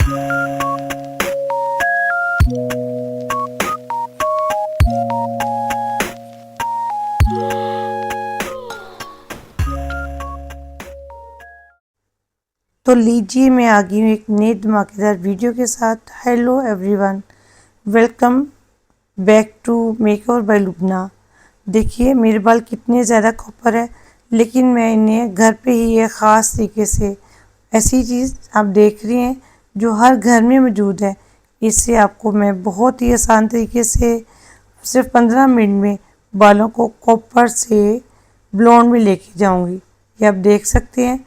तो लीजिए मैं आ गई हूँ एक नई धमाकेदार वीडियो के साथ। Hello everyone, welcome back to makeover by Lubna. देखिए मेरे बाल कितने ज़्यादा कॉपर है, लेकिन मैं इन्हें घर पे ही एक ख़ास तरीके से ऐसी चीज़ आप देख रही हैं जो हर घर में मौजूद है। इससे आपको मैं बहुत ही आसान तरीके से सिर्फ 15 मिनट में बालों को कॉपर से ब्लॉन्ड में लेके जाऊंगी। ये आप देख सकते हैं,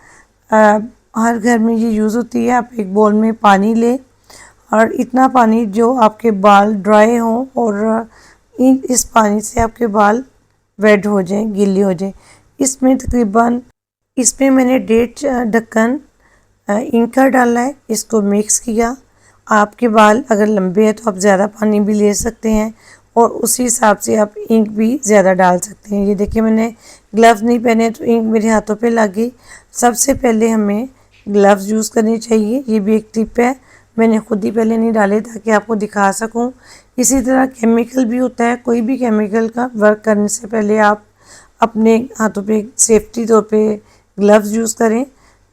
हर घर में ये यूज़ होती है। आप एक बाउल में पानी लें और इतना पानी जो आपके बाल ड्राई हों और इस पानी से आपके बाल वेट हो जाएं, गीले हो जाएं। इसमें मैंने 1.5 ढक्कन इंक का डाला है, इसको मिक्स किया। आपके बाल अगर लंबे हैं तो आप ज़्यादा पानी भी ले सकते हैं और उसी हिसाब से आप इंक भी ज़्यादा डाल सकते हैं। ये देखिए मैंने ग्लव्स नहीं पहने तो इंक मेरे हाथों पे लग गई। सबसे पहले हमें ग्लव्स यूज़ करनी चाहिए, ये भी एक टिप है। मैंने खुद ही पहले नहीं डाले ताकि आपको दिखा सकूं। इसी तरह केमिकल भी होता है, कोई भी केमिकल का वर्क करने से पहले आप अपने हाथों पे सेफ्टी तौर पे ग्लव्स यूज़ करें।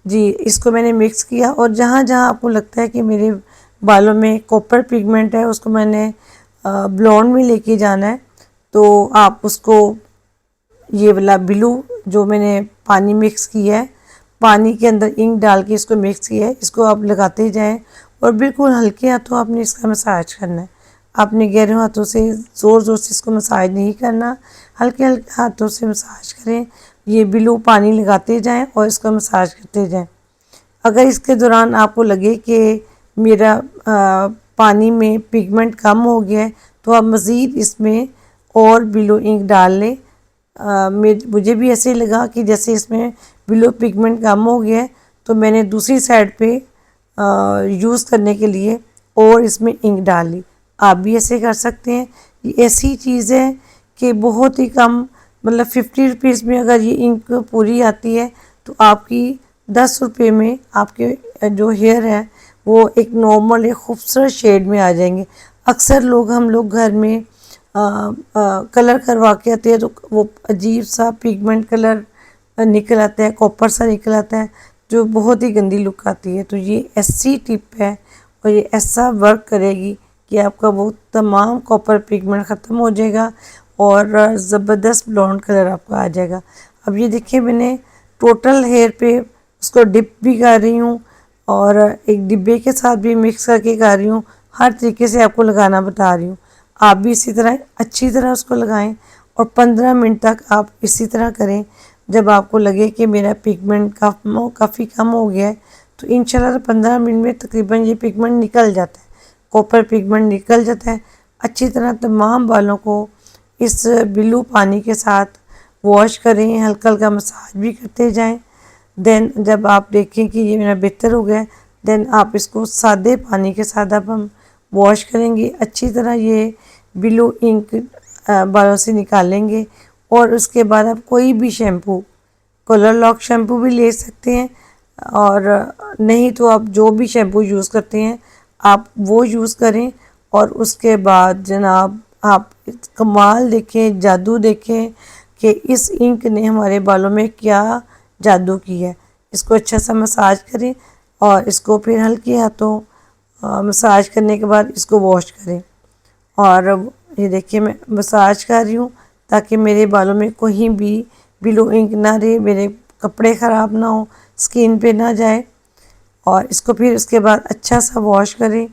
जी, इसको मैंने मिक्स किया और जहाँ जहाँ आपको लगता है कि मेरे बालों में कॉपर पिगमेंट है उसको मैंने ब्लॉन्ड में लेके जाना है, तो आप उसको ये वाला ब्लू जो मैंने पानी मिक्स किया है, पानी के अंदर इंक डाल के इसको मिक्स किया है, इसको आप लगाते जाएं और बिल्कुल हल्के हाथों आपने इसका मसाज करना है। आपने गहरे हाथों से ज़ोर ज़ोर से इसको मसाज नहीं करना, हल्के हल्के हाथों से मसाज करें। ये ब्लू पानी लगाते जाएं और इसका मसाज करते जाएं। अगर इसके दौरान आपको लगे कि मेरा पानी में पिगमेंट कम हो गया है तो आप मज़ीद इसमें और ब्लू इंक डाल लें। मुझे भी ऐसे लगा कि जैसे इसमें ब्लू पिगमेंट कम हो गया है तो मैंने दूसरी साइड पे यूज़ करने के लिए और इसमें इंक डाल ली। आप भी ऐसे कर सकते हैं। ये ऐसी चीज़ है कि बहुत ही कम, मतलब 50 रुपीज़ में अगर ये इंक पूरी आती है तो आपकी 10 रुपये में आपके जो हेयर है वो एक नॉर्मल एक खूबसूरत शेड में आ जाएंगे। अक्सर हम लोग घर में कलर करवा के आते हैं तो वो अजीब सा पिगमेंट कलर निकल आता है, कॉपर सा निकल आता है, जो बहुत ही गंदी लुक आती है। तो ये ऐसी टिप है और ये ऐसा वर्क करेगी कि आपका वो तमाम कॉपर पिगमेंट ख़त्म हो जाएगा और ज़बरदस्त ब्लॉन्ड कलर आपका आ जाएगा। अब ये देखिए मैंने टोटल हेयर पे उसको डिप भी कर रही हूँ और एक डिब्बे के साथ भी मिक्स करके कर रही हूँ। हर तरीके से आपको लगाना बता रही हूँ। आप भी इसी तरह अच्छी तरह उसको लगाएं और 15 मिनट तक आप इसी तरह करें। जब आपको लगे कि मेरा पिगमेंट काफ़ी कम हो गया है तो इंशाल्लाह 15 मिनट में तकरीबन ये पिगमेंट निकल जाता है, कॉपर पिगमेंट निकल जाता है। अच्छी तरह तमाम बालों को इस ब्लू पानी के साथ वॉश करें, हल्का हल्का मसाज भी करते जाएं। देन जब आप देखें कि ये मेरा बेहतर हो गया, देन आप इसको सादे पानी के साथ अब हम वॉश करेंगे। अच्छी तरह ये ब्लू इंक बालों से निकालेंगे और उसके बाद आप कोई भी शैम्पू, कलर लॉक शैम्पू भी ले सकते हैं और नहीं तो आप जो भी शैम्पू यूज़ करते हैं आप वो यूज़ करें। और उसके बाद जनाब आप कमाल देखें, जादू देखें कि इस इंक ने हमारे बालों में क्या जादू किया है। इसको अच्छा सा मसाज करें और इसको फिर हल्के हाथों मसाज करने के बाद इसको वॉश करें। और ये देखिए मैं मसाज कर रही हूँ ताकि मेरे बालों में कोई भी ब्लू इंक ना रहे, मेरे कपड़े ख़राब ना हो, स्किन पे ना जाए। और इसको फिर उसके बाद अच्छा सा वॉश करें।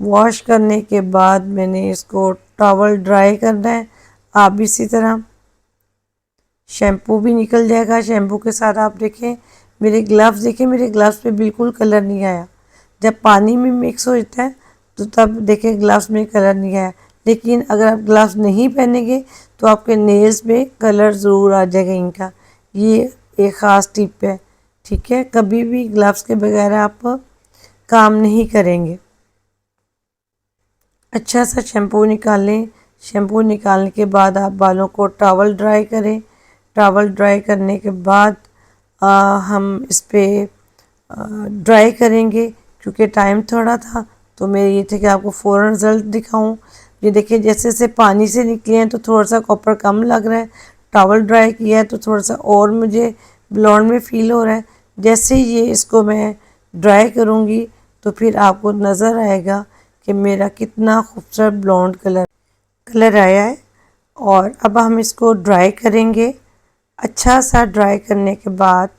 वॉश करने के बाद मैंने इसको टॉवल ड्राई करना है। आप इसी तरह शैम्पू भी निकल जाएगा। शैम्पू के साथ आप देखें मेरे ग्लव्स, देखें मेरे ग्लव्स पे बिल्कुल कलर नहीं आया। जब पानी में मिक्स हो जाता है तो तब देखें ग्लव्स में कलर नहीं आया, लेकिन अगर आप ग्लव्स नहीं पहनेंगे तो आपके नेल्स पे कलर ज़रूर आ जाएगा इनका। ये एक ख़ास टिप है, ठीक है। कभी भी ग्लव्स के बगैर आप काम नहीं करेंगे। अच्छा सा शैम्पू निकालें। शैम्पू निकालने के बाद आप बालों को टॉवल ड्राई करें। टॉवल ड्राई करने के बाद हम इस पर ड्राई करेंगे, क्योंकि टाइम थोड़ा था तो मेरे ये थे कि आपको फ़ौरन रिज़ल्ट दिखाऊं। ये देखिए जैसे जैसे पानी से निकले हैं तो थोड़ा सा कॉपर कम लग रहा है, टॉवल ड्राई किया है तो थोड़ा सा और मुझे ब्लॉन्ड में फ़ील हो रहा है। जैसे ही ये इसको मैं ड्राई करूँगी तो फिर आपको नज़र आएगा कि मेरा कितना खूबसूरत ब्लॉन्ड कलर आया है। और अब हम इसको ड्राई करेंगे। अच्छा सा ड्राई करने के बाद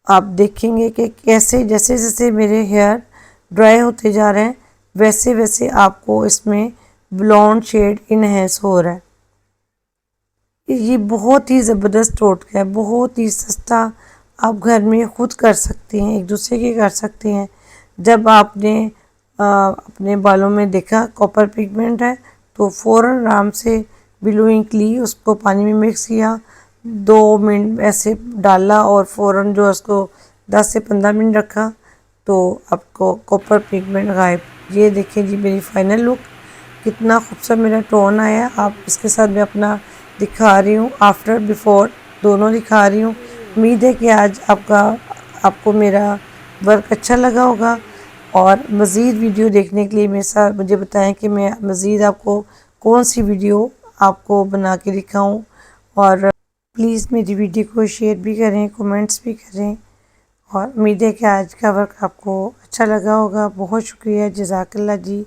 आप देखेंगे कि कैसे जैसे जैसे मेरे हेयर ड्राई होते जा रहे हैं वैसे वैसे आपको इसमें ब्लॉन्ड शेड इन्हेंस हो रहा है। ये बहुत ही ज़बरदस्त टोटका है, बहुत ही सस्ता, आप घर में खुद कर सकते हैं, एक दूसरे के कर सकते हैं। जब आपने अपने बालों में देखा कॉपर पिगमेंट है तो फ़ौरन आराम से ब्लू इंक ली, उसको पानी में मिक्स किया, 2 मिनट ऐसे डाला और फ़ौरन जो उसको 10 से 15 मिनट रखा तो आपको कॉपर पिगमेंट गायब। ये देखिए जी मेरी फाइनल लुक, कितना खूबसूरत मेरा टोन आया। आप इसके साथ मैं अपना दिखा रही हूँ, आफ्टर बिफोर दोनों दिखा रही हूँ। उम्मीद है कि आज आपको मेरा वर्क अच्छा लगा होगा। और मज़ीद वीडियो देखने के लिए मेरे साथ मुझे बताएं कि मैं मज़ीद आपको कौन सी वीडियो आपको बना के दिखाऊं। और प्लीज़ मेरी वीडियो को शेयर भी करें, कमेंट्स भी करें। और उम्मीद है कि आज का वर्क आपको अच्छा लगा होगा। बहुत शुक्रिया, जज़ाकल्लाह जी।